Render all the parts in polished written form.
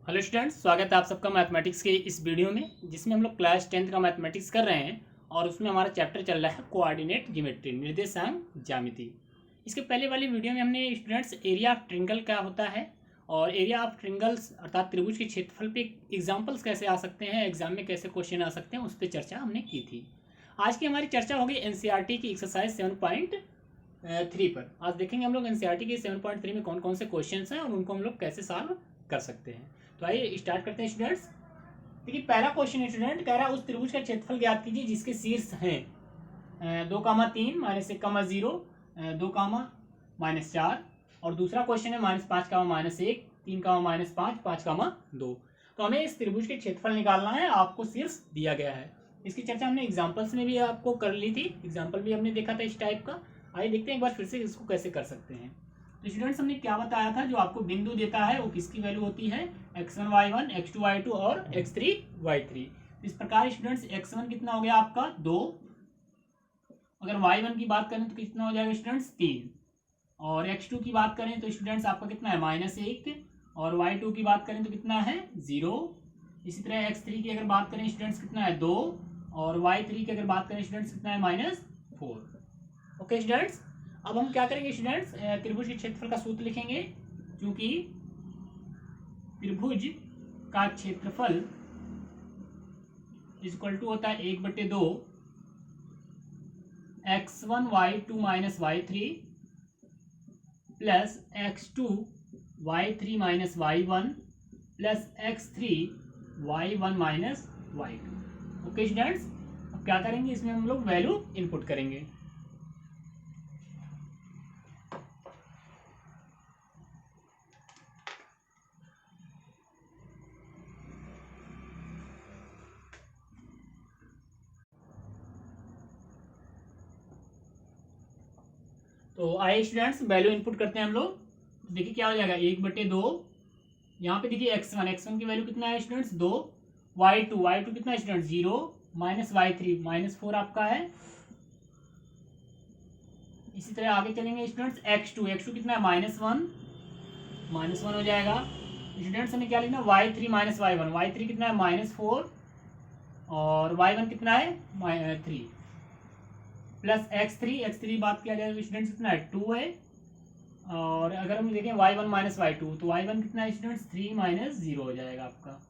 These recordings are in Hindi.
हेलो स्टूडेंट्स, स्वागत है आप सबका मैथमेटिक्स के इस वीडियो में, जिसमें हम लोग क्लास 10th का मैथमेटिक्स कर रहे हैं। और उसमें हमारा चैप्टर चल रहा है कोऑर्डिनेट ज्योमेट्री, निर्देशांक ज्यामिति। इसके पहले वाली वीडियो में हमने स्टूडेंट्स एरिया ऑफ ट्रिंगल क्या होता है और एरिया ऑफ ट्रिंगल्स अर्थात त्रिभुज के क्षेत्रफल पे एग्जाम्पल्स कैसे आ सकते हैं, एग्जाम में कैसे क्वेश्चन आ सकते हैं, उस पर चर्चा हमने की थी। आज की हमारी चर्चा होगी एनसीईआरटी की एक्सरसाइज 7.3 पर। आज देखेंगे हम लोग एनसीईआरटी के 7.3 में कौन कौन से क्वेश्चन हैं और उनको हम लोग कैसे सॉल्व कर सकते हैं। तो आइए स्टार्ट करते हैं स्टूडेंट्स। देखिए, पहला क्वेश्चन है स्टूडेंट, कह रहा है उस त्रिभुज का क्षेत्रफल ज्ञात कीजिए जिसके शीर्ष हैं 2,3 -1,0 2,-4। और दूसरा क्वेश्चन है -5, -1 3, -5 5, 2। तो हमें इस त्रिभुज के क्षेत्रफल निकालना है, आपको शीर्ष दिया गया है। इसकी चर्चा हमने एग्जाम्पल्स में भी आपको कर ली थी, एग्जाम्पल भी हमने देखा था इस टाइप का। आइए देखते हैं एक बार फिर से इसको कैसे कर सकते हैं। तो स्टूडेंट्स, हमने क्या बताया था, जो आपको बिंदु देता है वो किसकी वैल्यू होती है, x1 y1 x2 y2 और x3 y3। इस प्रकार स्टूडेंट्स x1 कितना हो गया आपका 2, अगर y1 की बात करें तो कितना हो जाएगा स्टूडेंट्स 3, और x2 की बात करें तो स्टूडेंट्स आपका कितना है -1, और y2 की बात करें तो कितना है 0। इसी तरह x3 की अगर बात करें स्टूडेंट्स कितना है 2, और y3 की अगर बात करें स्टूडेंट्स कितना है -4। ओके स्टूडेंट्स, अब हम क्या करेंगे स्टूडेंट्स, त्रिभुज के क्षेत्रफल का सूत्र लिखेंगे। क्योंकि त्रिभुज का क्षेत्रफल इक्वल टू होता है 1/2 x1 y2 - y3 plus x2 y3 - y1 plus x3 y1 - y2। Okay students, अब क्या करेंगे, इसमें हम लोग वैल्यू इनपुट करेंगे। तो आइए स्टूडेंट्स वैल्यू इनपुट करते हैं हम लोग। तो देखिए क्या हो जाएगा 1/2, यहाँ पे देखिए x1 की वैल्यू कितना है स्टूडेंट्स 2, y2 कितना है स्टूडेंट्स 0, -y3 -4 आपका है। इसी तरह आगे चलेंगे स्टूडेंट्स, x2 कितना है -1 हो जाएगा। स्टूडेंट्स हमें क्या लिखना है y3 -y1 कितना है -4, और y1 कितना है 3, प्लस x3 बात किया जाए तो स्टूडेंट्स कितना है 2 है। और अगर हम देखें y1 -y2 तो y1 कितना है स्टूडेंट्स 3 - 0 हो जाएगा आपका।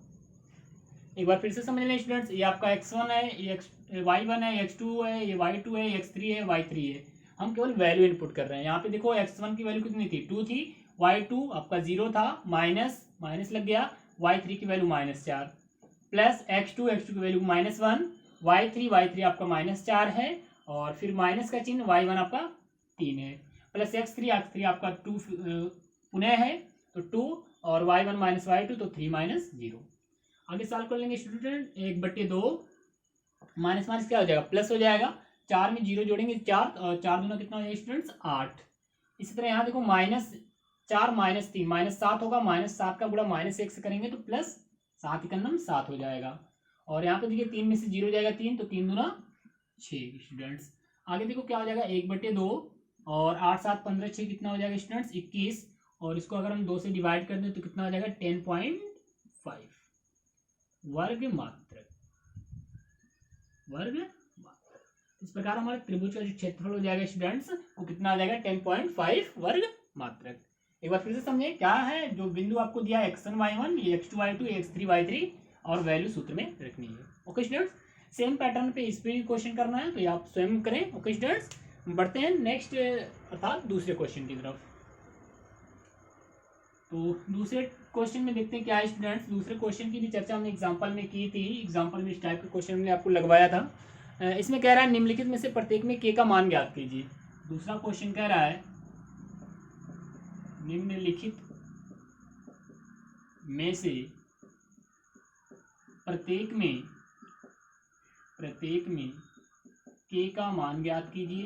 एक बार फिर से समझ लें स्टूडेंट्स, ये आपका x1 है, ये y1 है, x2 है, ये y2 है, ये x3 है, y3 है। हम केवल वैल्यू इनपुट कर रहे हैं। यहाँ पे देखो x1 की वैल्यू कितनी थी 2 थी, y2 आपका 0 था, माइनस माइनस लग गया, y3 की वैल्यू -4, प्लस x2 की वैल्यू -1, y3 आपका -4 है, और फिर माइनस का चिन्ह, y1 आपका 3 है, प्लस x3 आपका 2 पुनः है तो 2, और y1 -y2 तो 3 - 0। आगे सॉल्व कर लेंगे स्टूडेंट, 1/2 माइनस माइनस क्या हो जाएगा प्लस हो जाएगा, 4 में 0 जोड़ेंगे 4, और 4 दूना कितना हो जाएगा स्टूडेंट्स 8। इसी तरह यहाँ देखो -4 -3 -7 होगा, -7 का गुणा -1 से करेंगे तो +7 एकम 7 हो जाएगा। और यहाँ पे देखिए 3 में से 0 जाएगा 3, तो 3 दूना 6 स्टूडेंट्स। आगे देखो क्या हो जाएगा 1/2, और 8 7 15 6 कितना हो जाएगा स्टूडेंट्स 21, और इसको अगर हम 2 से डिवाइड कर दें तो कितना हो जाएगा 10.5 वर्ग मात्रक। इस प्रकार हमारे त्रिभुज का जो क्षेत्रफल हो जाएगा स्टूडेंट्स वो कितना आ जाएगा 10.5 वर्ग मात्रक। एक बार फिर से समझे क्या है, जो बिंदु आपको दिया है x1 y1, ये x2 y2, ये x3 y3, और वैल्यू सूत्र में रखनी है। ओके स्टूडेंट्स, सेम पैटर्न पे इस पे भी क्वेश्चन करना है, तो ये आप स्वयं करें। ओके स्टूडेंट्स, बढ़ते हैं नेक्स्ट अर्थात दूसरे क्वेश्चन की तरफ। तो दूसरे क्वेश्चन में देखते हैं क्या है स्टूडेंट्स। दूसरे क्वेश्चन की भी चर्चा हमने एग्जांपल में की थी, एग्जांपल में इस टाइप के क्वेश्चन हमने आपको लगवाया था। इसमें कह रहा है निम्नलिखित में से प्रत्येक में k का मान ज्ञात कीजिए। दूसरा क्वेश्चन कह रहा है निम्नलिखित में से प्रत्येक में k का मान ज्ञात कीजिए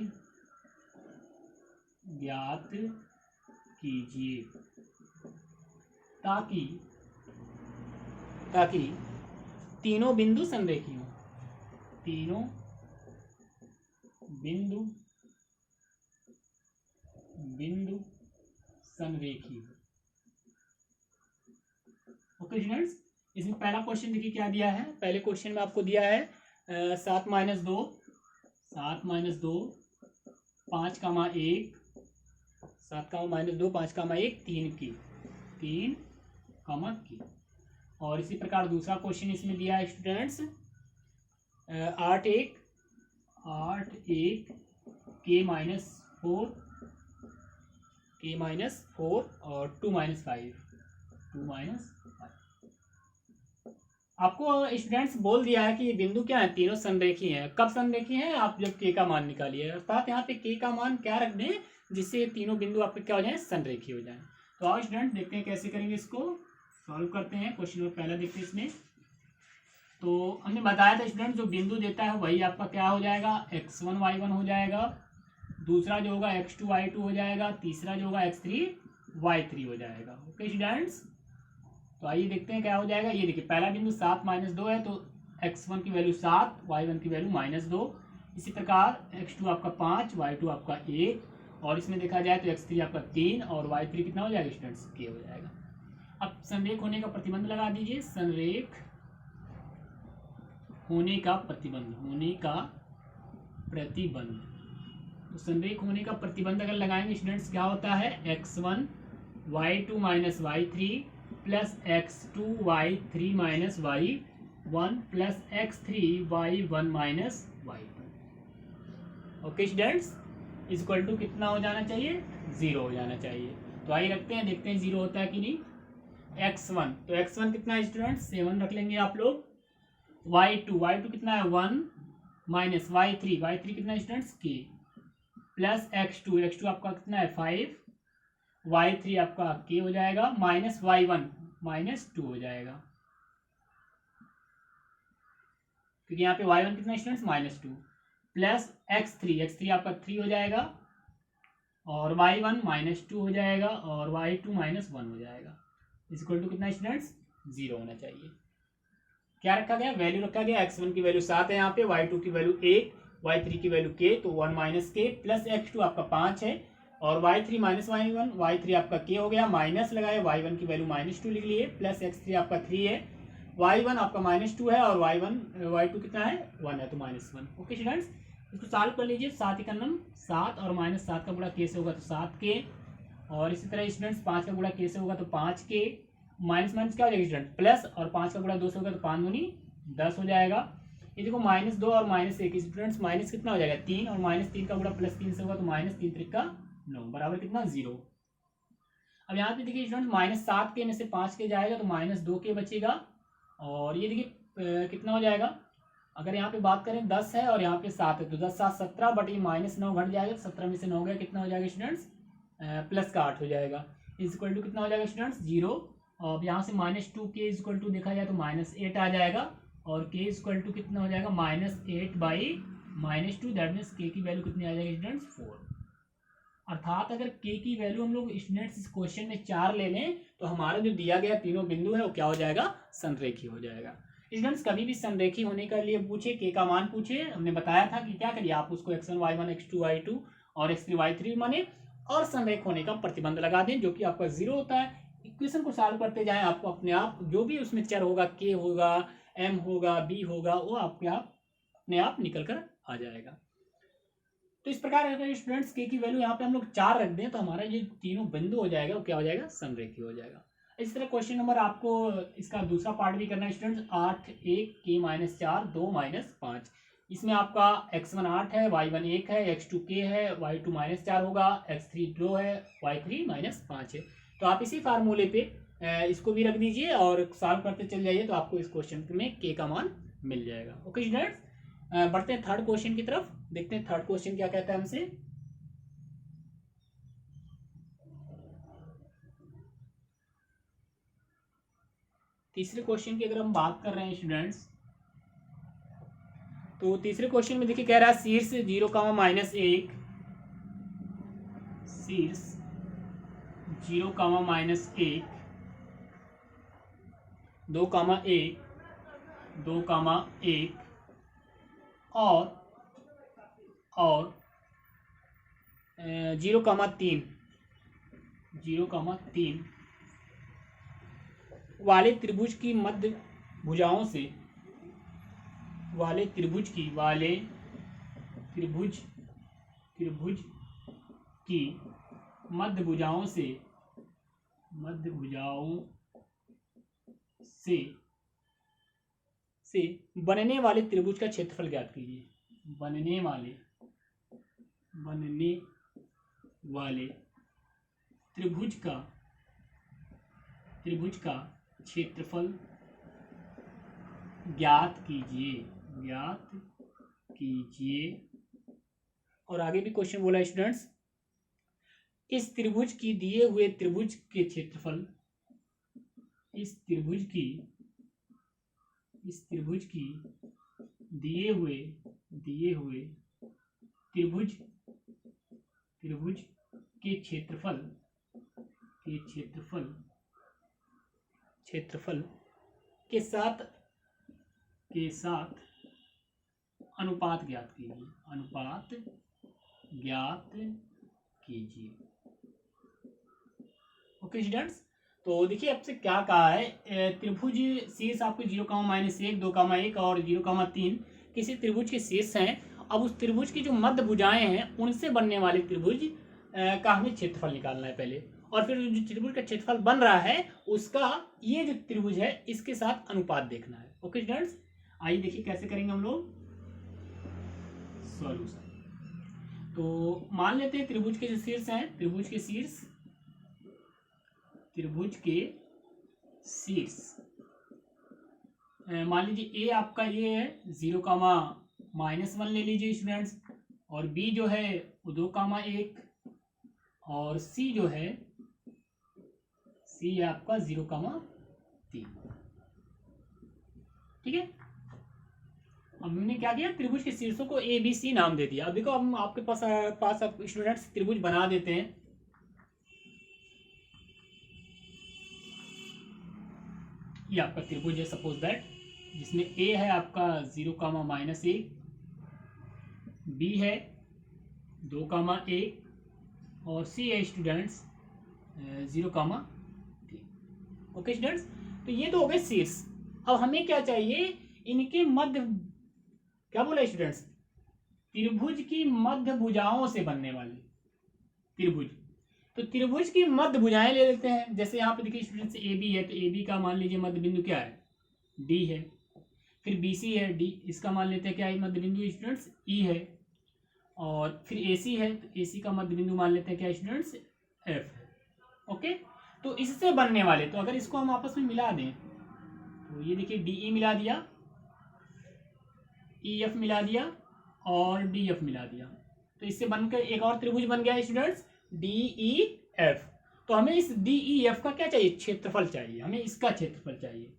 ताकि तीनों बिंदु संरेखी हो, तीनों बिंदु संरेखी हो। ओके स्टूडेंट्स, इसमें पहला क्वेश्चन देखिए क्या दिया है। पहले क्वेश्चन में आपको दिया है 7 - 2 5, 1 7, -2 5, 1 3 की 3, की। और इसी प्रकार दूसरा क्वेश्चन इसमें दिया है स्टूडेंट्स 8 1 k -4 और 2 - 5 आपको स्टूडेंट्स बोल दिया है कि ये बिंदु क्या है, तीनों संरेखी हैं। कब संरेखी हैं, आप जब के का मान निकालिए, अर्थात यहाँ पे के का मान क्या रख दें जिससे ये तीनों बिंदु आपके क्या हो जाए, संरेखी हो जाए। तो आओ स्टूडेंट देखते हैं कैसे करेंगे, इसको सॉल्व करते हैं। क्वेश्चन नंबर पहला देखते हैं इसमें। तो हमने बताया था स्टूडेंट जो बिंदु देता है वही आपका क्या हो जाएगा, x1 y1 हो जाएगा, दूसरा जो होगा x2 y2 हो जाएगा, तीसरा जो होगा x3 y3 हो जाएगा। ओके स्टूडेंट्स, तो आइए देखते हैं क्या हो जाएगा। ये देखिए पहला बिंदु 7 - 2 है, तो x1 की वैल्यू 7, y1 की वैल्यू -2। इसी प्रकार x2 आपका 5, y2 आपका 1, और इसमें देखा जाए तो x3 आपका 3 और y3 कितना हो जाएगा स्टूडेंट्स, k हो जाएगा। अब संरेख होने का प्रतिबंध लगा दीजिए, संरेख होने का प्रतिबंध। तो संरेख होने का प्रतिबंध अगर लगाएंगे स्टूडेंट्स क्या होता है, x1 y2 - y3 plus x2 y3 - y1 plus x3 y1 - y2। Okay students, equal to कितना हो जाना चाहिए, 0 हो जाना चाहिए। तो आइए रखते हैं, देखते हैं 0 होता है कि नहीं। x1, तो x1 कितना है स्टूडेंट्स, 7 रख लेंगे आप लोग। y2 कितना है 1 माइनस y3 कितना है स्टूडेंट्स, k प्लस x2 आपका कितना है 5, y3 आपका k हो जाएगा, माइनस y1 -2 हो जाएगा, क्योंकि यहाँ पे y1 कितना स्टूडेंट्स -2, प्लस x3 आपका 3 हो जाएगा, और y1 -2 हो जाएगा, और y2 -1 हो जाएगा। इक्वल टू कितना स्टूडेंट्स, 0 होना चाहिए। क्या रखा गया, वैल्यू रखा गया, x1 की वैल्यू 7 है यहाँ पे, y2 की वैल्यू 1, y3 की वैल्यू k, तो 1 - k प्लस x2 आपका 5 है, और y3 - y1, y3 आपका k हो गया, माइनस लगाए, y1 की वैल्यू -2 लिख लिए, प्लस x3 आपका 3 है, y1 आपका -2 है, और y2 कितना है 1 है, तो -1। ओके स्टूडेंट्स, इसको सॉल्व कर लीजिए। 7 × 9 7, और -7 का गुणा k से होगा तो 7k, और इसी तरह स्टूडेंट्स 5 का गुणा k से होगा तो 5k, माइनस माइनस क्या हो जाएगा स्टूडेंट, प्लस, और 5 का गुणा 2 से होगा तो 5 दूनी 10 हो जाएगा। ये देखो -2 और -1 स्टूडेंट्स, माइनस कितना हो जाएगा 3, और -3 का गुणा +3 से होगा तो -3 त्रिका 9 बराबर कितना 0। अब यहाँ पे देखिए स्टूडेंट -7 के में से 5 के जाएगा तो -2 बचेगा, और ये देखिए कितना हो जाएगा, अगर यहाँ पे बात करें 10 है और यहाँ पे 7 है, तो 10 7 17, बट ये -9 घट जाएगा, 17 में से 9 गया, कितना हो जाएगा स्टूडेंट्स, प्लस का 8 हो जाएगा। इक्वल टू कितना हो जाएगा स्टूडेंट्स, 0। अब यहाँ से -2k इक्वल टू देखा जाए तो -8 आ जाएगा, और k इक्वल टू कितना हो जाएगा, -8/-2, दैट मीन्स k की वैल्यू कितनी आ जाएगी स्टूडेंट्स, 4। अर्थात अगर k की वैल्यू हम लोग स्टूडेंट्स इस क्वेश्चन में 4 ले लें तो हमारा जो दिया गया तीनों बिंदु है वो क्या हो जाएगा, संरेखी हो जाएगा। स्टूडेंट्स कभी भी संरेखी होने के लिए पूछे, k का मान पूछे, हमने बताया था कि क्या करिए, आप उसको x1 y1 x2 y2 और x3 y3 माने, और संरेख होने का प्रतिबंध लगा दें जो कि आपका 0 होता है। इक्वेशन को सॉल्व करते जाएं, आपको अपने आप जो भी उसमें चर होगा, k होगा, m होगा, b होगा, वो आपके अपने आप निकल कर आ जाएगा। तो इस प्रकार अगर स्टूडेंट्स k की वैल्यू यहाँ पे हम लोग 4 रख दें तो हमारा ये तीनों बिंदु हो जाएगा, वो क्या हो जाएगा, संरेखी हो जाएगा। इस तरह क्वेश्चन नंबर आपको इसका दूसरा पार्ट भी करना है स्टूडेंट्स, 8 1 k - 4 2 - 5। इसमें आपका x1 8 है, y1 1 है, x2 k है, y2 -4 होगा, x3 2 है, y3 -5 है। तो आप इसी फार्मूले पे इसको भी रख दीजिए और सॉल्व करते चल जाइए, तो आपको इस क्वेश्चन में k का मान मिल जाएगा। ओके स्टूडेंट्स, बढ़ते हैं थर्ड क्वेश्चन की तरफ, देखते हैं थर्ड क्वेश्चन क्या कहता है हमसे। तीसरे क्वेश्चन की अगर हम बात कर रहे हैं स्टूडेंट्स, तो तीसरे क्वेश्चन में देखिए कह रहा है शीर्ष 0, -1, शीर्ष 0, -1 2, 1 2, 1 और 0, 3 0, 3 वाले त्रिभुज की मध्य भुजाओं से त्रिभुज की मध्य भुजाओं से बनने वाले त्रिभुज का क्षेत्रफल ज्ञात कीजिए। बनने वाले त्रिभुज का क्षेत्रफल ज्ञात कीजिए। और आगे भी क्वेश्चन बोला स्टूडेंट्स, इस त्रिभुज की दिए हुए त्रिभुज के क्षेत्रफल इस त्रिभुज की दिए हुए त्रिभुज के क्षेत्रफल के साथ अनुपात ज्ञात कीजिए। ओके स्टूडेंट्स, तो देखिए आपसे क्या कहा है, त्रिभुज शीर्ष आपको 0,-1, 2,1 और 0,3 किसी त्रिभुज के शीर्ष हैं। अब उस त्रिभुज की जो मध्य भुजाएं हैं उनसे बनने वाले त्रिभुज का हमें क्षेत्रफल निकालना है पहले, और फिर जो त्रिभुज का क्षेत्रफल बन रहा है उसका ये जो त्रिभुज है इसके साथ अनुपात देखना है। ओके स्टूडेंट्स, आइए देखिए कैसे करेंगे हम लोग सॉल्यूशन। तो मान लेते हैं त्रिभुज के जो शीर्ष हैं, त्रिभुज के शीर्ष मान लीजिए ए आपका ये है 0,-1 ले लीजिए स्टूडेंट्स, और बी जो है वो 2,1 और सी जो है आपका 0,3। ठीक है, अब हमने क्या किया, त्रिभुज के शीर्षों को ए बी सी नाम दे दिया। अब देखो हम आपके पास अब स्टूडेंट्स त्रिभुज बना देते हैं। ये आपका त्रिभुज है सपोज दैट, जिसमें ए है आपका 0,-1, बी है 2,1 और सी है स्टूडेंट्स 0,3। ओके स्टूडेंट्स, तो ये तो हो गए शीर्ष। अब हमें क्या चाहिए, इनके मध्य, क्या बोला स्टूडेंट्स, त्रिभुज की मध्य भुजाओं से बनने वाले त्रिभुज। तो त्रिभुज की मध्य भुजाएं ले लेते हैं। जैसे यहाँ पे देखिए स्टूडेंट्स ए बी है, तो ए बी का मान लीजिए मध्य बिंदु क्या है, डी है। फिर बी सी है, डी इसका मान लेते हैं क्या है मध्य बिंदु स्टूडेंट्स, ई है। और फिर ए सी है, तो ए सी का मध्य बिंदु मान लेते हैं क्या स्टूडेंट्स, एफ है। ओके, तो इससे बनने वाले, तो अगर इसको हम आपस में मिला दें तो ये देखिए डी ई मिला दिया, ई एफ मिला दिया और डी एफ मिला दिया, तो इससे बनकर एक और त्रिभुज बन गया स्टूडेंट्स डी ई एफ। तो हमें इस डी ई एफ का क्या चाहिए, क्षेत्रफल चाहिए, हमें इसका क्षेत्रफल चाहिए।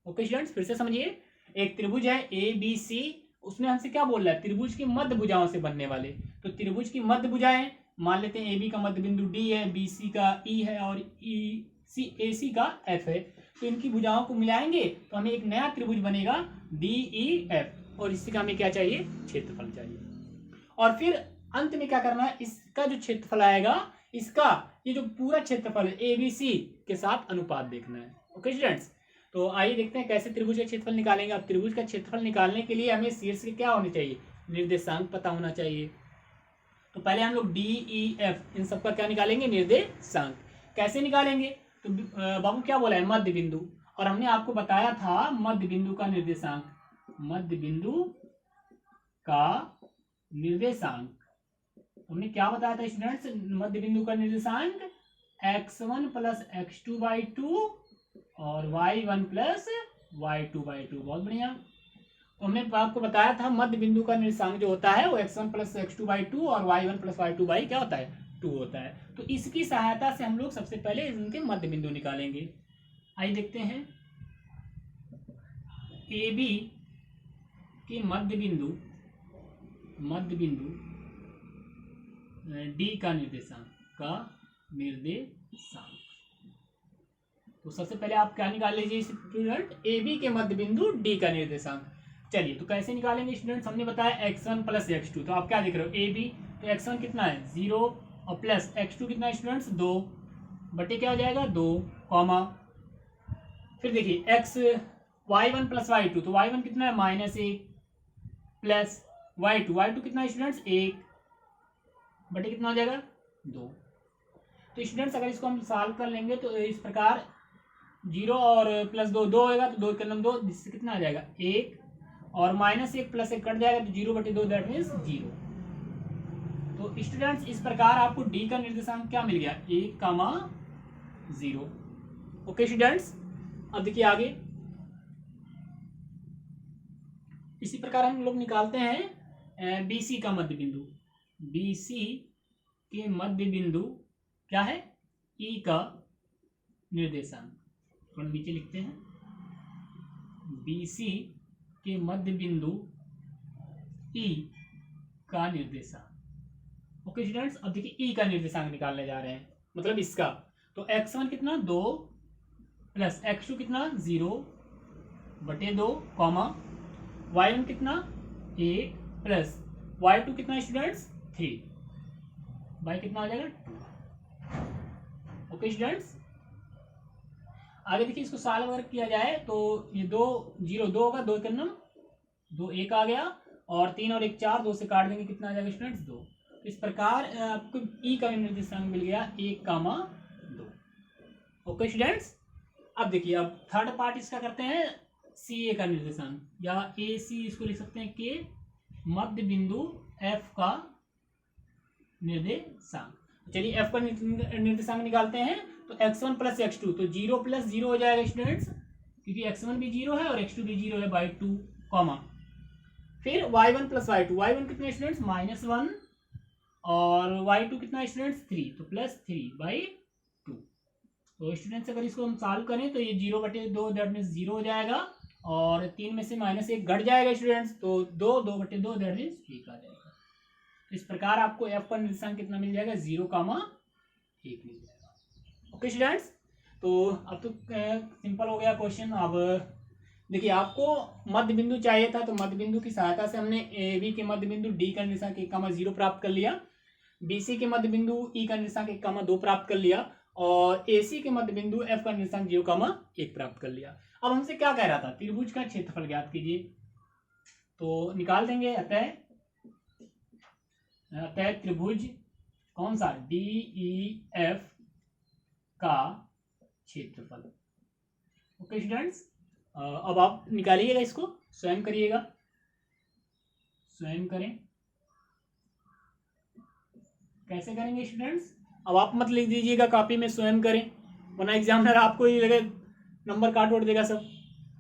ओके स्टूडेंट्स, फिर से समझिए, एक त्रिभुज है ए बी सी, उसमें हमसे क्या बोल रहा है, त्रिभुज की मध्य भुजाओं से बनने वाले। तो त्रिभुज की मध्य भुजाएं मान लेते हैं, ए बी का मध्य बिंदु डी है, बी सी का ई है और ए सी का एफ है। तो इनकी भुजाओं को मिलाएंगे तो हमें एक नया त्रिभुज बनेगा डी ई एफ, और इससे का हमें क्या चाहिए, क्षेत्रफल चाहिए। और फिर अंत में क्या करना है, इसका जो क्षेत्रफल आएगा, इसका ये जो पूरा क्षेत्रफल है ए बी सी के साथ अनुपात देखना है। ओके स्टूडेंट्स, तो आइए देखते हैं कैसे त्रिभुज का क्षेत्रफल निकालेंगे। अब त्रिभुज का क्षेत्रफल निकालने के लिए हमें शीर्ष के क्या होने चाहिए, निर्देशांक पता होना चाहिए। तो पहले हम लोग डी ई एफ इन सबका क्या निकालेंगे, निर्देशांक। कैसे निकालेंगे, तो बाबू क्या बोला है, मध्य बिंदु, और हमने आपको बताया था मध्य बिंदु का निर्देशांक, मध्य बिंदु का निर्देशांक हमने क्या बताया था स्टूडेंट्स, मध्य बिंदु का निर्देशांक x1 + x2/2 और y1 + y2/2। बहुत बढ़िया। तो हमने आपको बताया था मध्य बिंदु का निर्देशांक जो होता है वो x1 + x2/2 और y1 + y2/ क्या होता है, 2 होता है। तो इसकी सहायता से हम लोग सबसे पहले इनके मध्य बिंदु निकालेंगे। आइए देखते हैं, ए बी के मध्य बिंदु डी का निर्देशांक तो सबसे पहले आप क्या निकाल लीजिए स्टूडेंट, ए बी के मध्य बिंदु डी का निर्देशांक। चलिए तो कैसे निकालेंगे स्टूडेंट्स, हमने बताया x1 + x2। तो आप क्या देख रहे हो, ए बी, तो x1 कितना है 0 और प्लस x2 कितना है स्टूडेंट्स 2 बटे क्या हो जाएगा 2 कॉमा, फिर देखिए एक्स y1 प्लस y2, तो y1 कितना है -1 प्लस y2 कितना है स्टूडेंट्स 1 बटे कितना हो जाएगा 2। तो स्टूडेंट्स अगर इसको हम सॉल्व कर लेंगे तो इस प्रकार 0 और प्लस 2 होएगा, तो 2 के अंदर 2, जिससे कितना आ जाएगा 1 और -1 प्लस 1 कट जाएगा, तो 0/2 दैट मीन्स 0। तो स्टूडेंट्स इस प्रकार आपको डी का निर्देशांक क्या मिल गया 1,0। ओके स्टूडेंट्स, अब देखिए आगे इसी प्रकार हम लोग निकालते हैं BC का मध्य बिंदु। BC के मध्य बिंदु क्या है E का निर्देशांक, थोड़ा नीचे लिखते हैं BC के मध्य बिंदु E का निर्देशांक। ओके स्टूडेंट्स, अब देखिए E का निर्देशांक निकालने जा रहे हैं, मतलब इसका। तो x1 कितना 2 प्लस x2 कितना 0/2 कॉमा y1 कितना 1 प्लस y2 कितना स्टूडेंट्स 3, y कितना हो जाएगा 2। ओके स्टूडेंट्स, आगे देखिए इसको सॉल्व अगर किया जाए तो ये 2 0 2 होगा, 2 के अंदर 2 1 आ गया, और 3 और 1 4, 2 से काट देंगे कितना आ जाएगा स्टूडेंट्स 2। तो इस प्रकार आपको E का निर्देशांक मिल गया 1,2। ओके स्टूडेंट्स, अब देखिए अब थर्ड पार्ट इसका करते हैं CA का निर्देशांक, या AC इसको लिख सकते हैं के मध्य बिंदु F का निर्देशांक। चलिए F का निर्देशांक निकालते हैं। तो x1 प्लस x2, तो 0 प्लस 0 हो जाएगा स्टूडेंट्स, क्योंकि x1 भी 0 है और x2 भी 0 है बाई 2 कॉमा। फिर y1 प्लस y2, y1 कितना स्टूडेंट्स -1 और y2 कितना स्टूडेंट्स 3, तो प्लस 3/2। तो स्टूडेंट्स अगर इसको हम सॉल्व करें तो ये 0/2 दैट मीन्स 0 हो जाएगा, और 3 में से -1 घट जाएगा स्टूडेंट्स, तो 2/2 दैट मीन्स 1 आ जाएगा। तो इस प्रकार आपको F का निर्देशांक कितना मिल जाएगा 0,1 मिल जाएगा। ओके स्टूडेंट्स, तो अब तो सिंपल हो गया क्वेश्चन। अब देखिए आपको मध्य बिंदु चाहिए था, तो मध्य बिंदु की सहायता से हमने AB के मध्य बिंदु D का निर्देशांक 1,0 प्राप्त कर लिया, BC के मध्य बिंदु E का निर्देशांक 1,2 प्राप्त कर लिया, और AC के मध्य बिंदु F का निर्देशांक 0,1 प्राप्त कर लिया। अब हमसे क्या कह रहा था, त्रिभुज का क्षेत्रफल ज्ञात कीजिए, तो निकाल देंगे। अतः त्रिभुज कौन सा DEF का क्षेत्रफल। ओके स्टूडेंट्स, अब आप निकालिएगा, इसको स्वयं करिएगा, स्वयं करें। कैसे करेंगे स्टूडेंट्स, अब आप मत लिख दीजिएगा कॉपी में स्वयं करें, वरना एग्जामिनर आपको ये लगे नंबर काट उड़ देगा सब।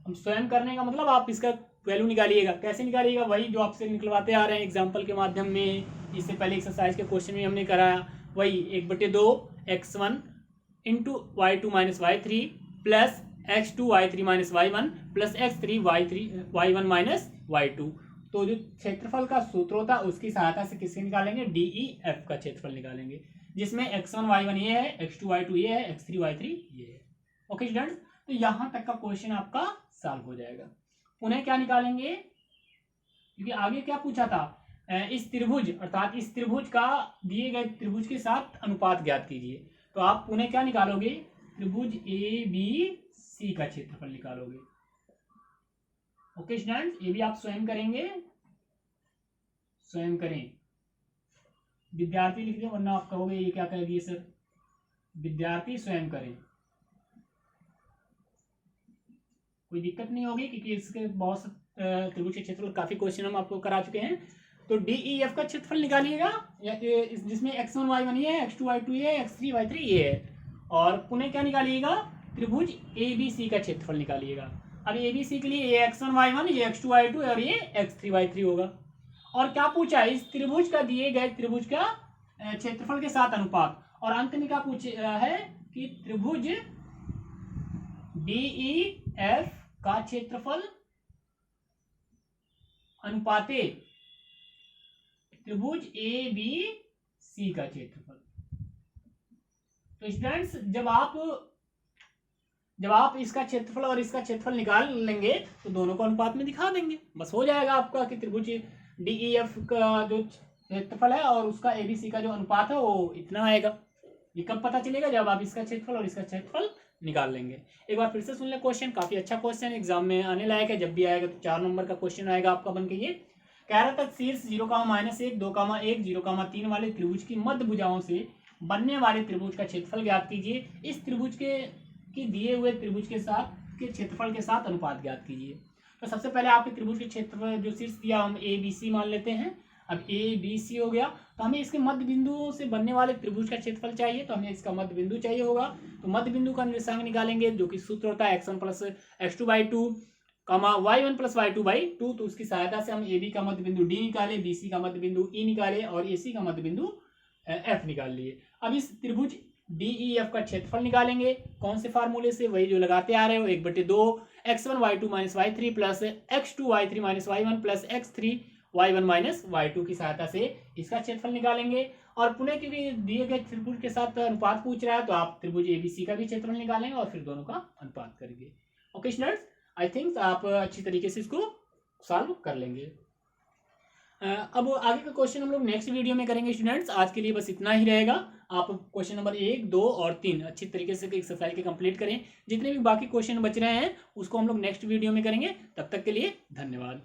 हम स्वयं करने का मतलब आप इसका वैल्यू निकालिएगा। कैसे निकालिएगा, वही जो आपसे निकलवाते आ रहे हैं एग्जाम्पल के माध्यम में, इससे पहले एक्सरसाइज के क्वेश्चन में हमने कराया, वही 1/2 x1 into y2 minus y3 plus x2 y3 minus y1 plus x3 y1 minus y2। तो जो क्षेत्रफल का सूत्र होता है उसकी सहायता से किससे निकालेंगे, DEF का क्षेत्रफल निकालेंगे, जिसमें x1 y1 ये है, x2 y2 ये है, x3 y3 ये है। ओके स्टूडेंट्स, तो यहां तक का क्वेश्चन आपका सॉल्व हो जाएगा। उन्हें क्या निकालेंगे, क्योंकि आगे क्या पूछा था, इस त्रिभुज अर्थात इस त्रिभुज का दिए गए त्रिभुज के साथ अनुपात ज्ञात कीजिए। तो आप उन्हें क्या निकालोगे, त्रिभुज ABC का क्षेत्रफल निकालोगे। ओके स्टूडेंट्स, ये भी आप स्वयं करेंगे, स्वयं करें। विद्यार्थी लिख दें, वरना आप कहोगे ये क्या कह दिए सर, विद्यार्थी स्वयं करें, कोई दिक्कत नहीं होगी, क्योंकि इसके बहुत त्रिभुज के क्षेत्रफल काफी क्वेश्चन हम आपको करा चुके हैं। तो DEF का क्षेत्रफल निकालिएगा, जिसमें x1 y1 ये है, x2 y2 ये है, x3 y3 ये है, और पुनः क्या निकालिएगा, त्रिभुज ABC का क्षेत्रफल निकालिएगा। अब ABC के लिए ये x1 y1, ये x2 y2 और ये x3 y3 होगा। और क्या पूछा है, इस त्रिभुज का दिए गए त्रिभुज का क्षेत्रफल के साथ अनुपात, और अंत में क्या पूछा है कि त्रिभुज DEF का क्षेत्रफल अनुपाते त्रिभुज ABC का क्षेत्रफल। तो स्टूडेंट्स, जब आप इसका क्षेत्रफल और इसका क्षेत्रफल निकाल लेंगे तो दोनों को अनुपात में दिखा देंगे, बस हो जाएगा आपका कि त्रिभुज DEF का जो क्षेत्रफल है और उसका ABC का जो अनुपात है वो इतना आएगा। ये कब पता चलेगा, जब आप इसका क्षेत्रफल और इसका क्षेत्रफल निकाल लेंगे। एक बार फिर से सुन ले क्वेश्चन, काफी अच्छा क्वेश्चन, एग्जाम में आने लायक है। जब भी आएगा तो 4 नंबर का क्वेश्चन आएगा आपका बन के। ये कह रहा था शीर्ष 0,-1 2,1 0,3 वाले त्रिभुज की मध्य भुजाओं से बनने वाले त्रिभुज का क्षेत्रफल ज्ञात कीजिए। इस त्रिभुज के दिए हुए त्रिभुज के साथ के क्षेत्रफल के साथ अनुपात ज्ञात कीजिए। तो सबसे पहले आपके त्रिभुज के क्षेत्रफल जो शीर्ष दिया हम ABC मान लेते हैं। अब ABC हो गया, तो हमें इसके मध्य बिंदुओं से बनने वाले त्रिभुज का क्षेत्रफल चाहिए, तो हमें इसका मध्य बिंदु चाहिए होगा। तो मध्य बिंदु का निर्देशांक निकालेंगे, जो कि सूत्र होता है x1 + x2/2 y1 + y2/2। तो उसकी सहायता से हम AB का मध्य बिंदु D निकाले, BC का मध्य बिंदु E निकाले और AC का मध्य बिंदु F निकाल लिए। अब इस त्रिभुज DEF का क्षेत्रफल निकालेंगे। कौन से फार्मूले से? वही जो लगाते आ रहे हो, 1/2 x1 y2 - y3 plus x2 y3 - y1 plus x3 y1 - y2 की सहायता से इसका क्षेत्रफल निकालेंगे। और पुनः क्योंकि दिए गए त्रिभुज के साथ अनुपात पूछ रहा है, तो आप त्रिभुज ABC का भी क्षेत्रफल निकालेंगे और फिर दोनों का अनुपात करेंगे। ओके स्टूडेंट्स, आई थिंक आप अच्छी तरीके से इसको सॉल्व कर लेंगे। अब आगे का क्वेश्चन हम लोग नेक्स्ट वीडियो में करेंगे स्टूडेंट्स। आज के लिए बस इतना ही रहेगा। आप क्वेश्चन नंबर 1, 2 और 3 अच्छी तरीके से एक्सरसाइज के कंप्लीट करें। जितने भी बाकी क्वेश्चन बच रहे हैं उसको हम लोग नेक्स्ट वीडियो में करेंगे। तब तक के लिए धन्यवाद।